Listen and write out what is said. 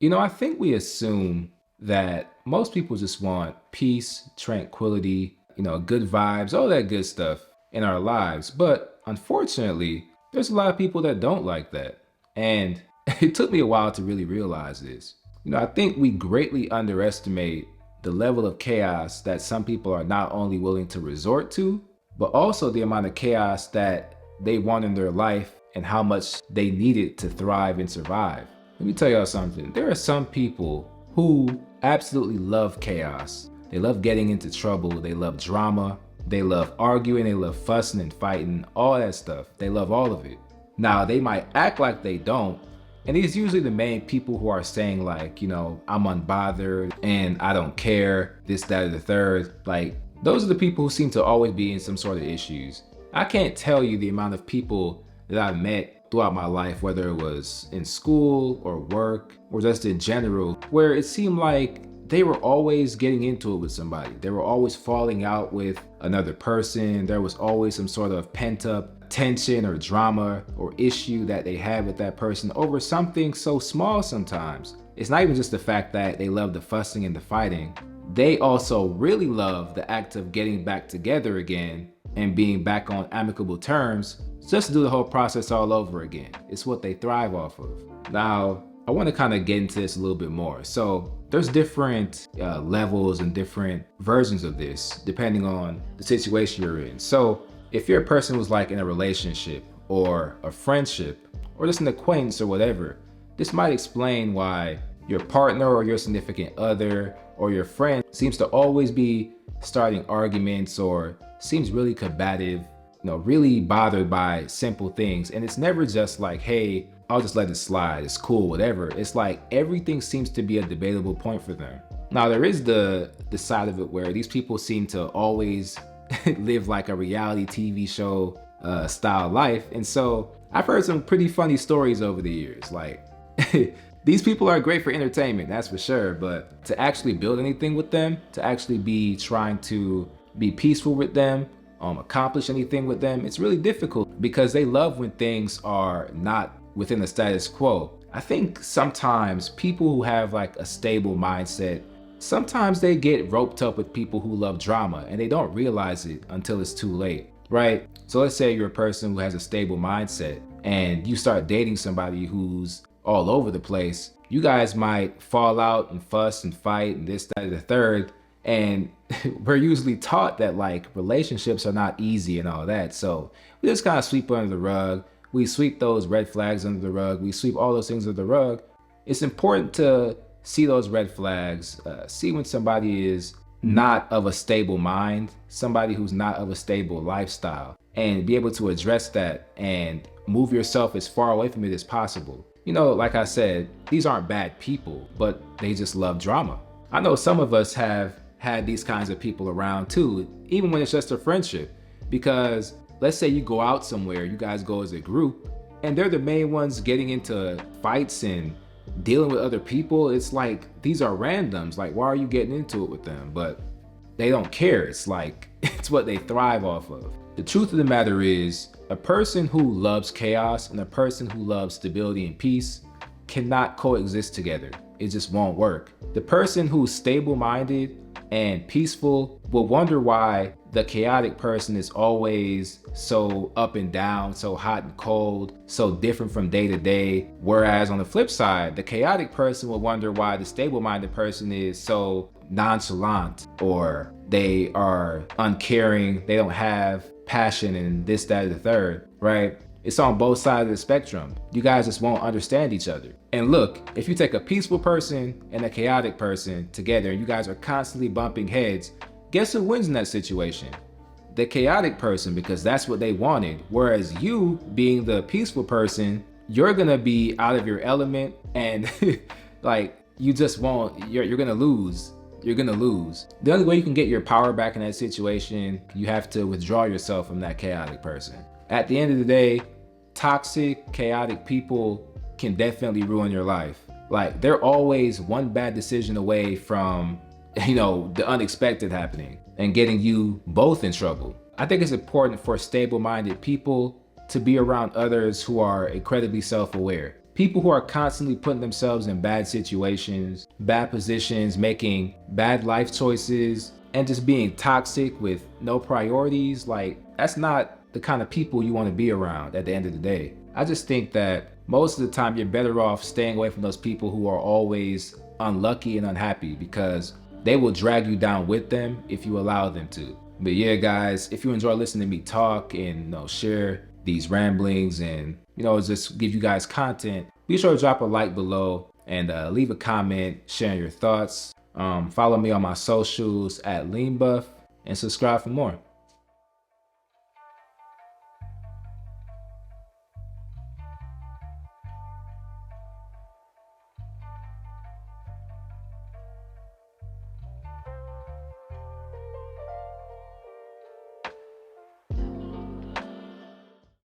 I think we assume that most people just want peace, tranquility, good vibes, all that good stuff in our lives. But unfortunately, there's a lot of people that don't like that. And it took me a while to really realize this. I think we greatly underestimate the level of chaos that some people are not only willing to resort to, but also the amount of chaos that they want in their life and how much they need it to thrive and survive. Let me tell y'all something. There are some people who absolutely love chaos. They love getting into trouble. They love drama. They love arguing. They love fussing and fighting, all that stuff. They love all of it. Now, they might act like they don't. And these usually the main people who are saying like, I'm unbothered and I don't care, this, that, or the third. Like, those are the people who seem to always be in some sort of issues. I can't tell you the amount of people that I've met throughout my life, whether it was in school or work or just in general, where it seemed like they were always getting into it with somebody. They were always falling out with another person. There was always some sort of pent up tension or drama or issue that they had with that person over something so small sometimes. It's not even just the fact that they love the fussing and the fighting. They also really love the act of getting back together again and being back on amicable terms just to do the whole process all over again. It's what they thrive off of. Now, I want to kind of get into this a little bit more. So there's different levels and different versions of this depending on the situation you're in. So if you're a person who's like in a relationship or a friendship or just an acquaintance or whatever, this might explain why your partner or your significant other or your friend seems to always be starting arguments or seems really combative, really bothered by simple things. And it's never just like, hey, I'll just let it slide, it's cool, whatever. It's like everything seems to be a debatable point for them. Now, there is the side of it where these people seem to always live like a reality TV show style life. And so I've heard some pretty funny stories over the years. Like, these people are great for entertainment, that's for sure. But to actually build anything with them, to actually be trying to be peaceful with them, accomplish anything with them, it's really difficult because they love when things are not within the status quo. I think sometimes people who have like a stable mindset, sometimes they get roped up with people who love drama and they don't realize it until it's too late, right? So let's say you're a person who has a stable mindset and you start dating somebody who's all over the place. You guys might fall out and fuss and fight and this, that, and the third. And we're usually taught that like relationships are not easy and all that. So we just kind of sweep under the rug. We sweep those red flags under the rug. We sweep all those things under the rug. It's important to see those red flags, see when somebody is not of a stable mind, somebody who's not of a stable lifestyle, and be able to address that and move yourself as far away from it as possible. Like I said, these aren't bad people, but they just love drama. I know some of us have had these kinds of people around too, even when it's just a friendship, because let's say you go out somewhere, you guys go as a group, and they're the main ones getting into fights and dealing with other people. It's like, these are randoms. Like, why are you getting into it with them? But they don't care. It's like, it's what they thrive off of. The truth of the matter is, a person who loves chaos and a person who loves stability and peace cannot coexist together. It just won't work. The person who's stable-minded and peaceful will wonder why the chaotic person is always so up and down, so hot and cold, so different from day to day. Whereas on the flip side, the chaotic person will wonder why the stable-minded person is so nonchalant, or they are uncaring, they don't have passion and this, that, or the third, right? It's on both sides of the spectrum. You guys just won't understand each other. And look, if you take a peaceful person and a chaotic person together and you guys are constantly bumping heads, guess who wins in that situation? The chaotic person, because that's what they wanted. Whereas you, being the peaceful person, you're gonna be out of your element and like, you just won't, you're gonna lose. You're gonna lose. The only way you can get your power back in that situation, you have to withdraw yourself from that chaotic person. At the end of the day, toxic, chaotic people can definitely ruin your life. Like, they're always one bad decision away from, the unexpected happening and getting you both in trouble. I think it's important for stable-minded people to be around others who are incredibly self-aware. People who are constantly putting themselves in bad situations, bad positions, making bad life choices, and just being toxic with no priorities, like that's not the kind of people you want to be around at the end of the day. I just think that most of the time you're better off staying away from those people who are always unlucky and unhappy, because they will drag you down with them if you allow them to. But yeah, guys, if you enjoy listening to me talk and share these ramblings and just give you guys content, be sure to drop a like below and leave a comment sharing your thoughts. Follow me on my socials at leanbuff and subscribe for more.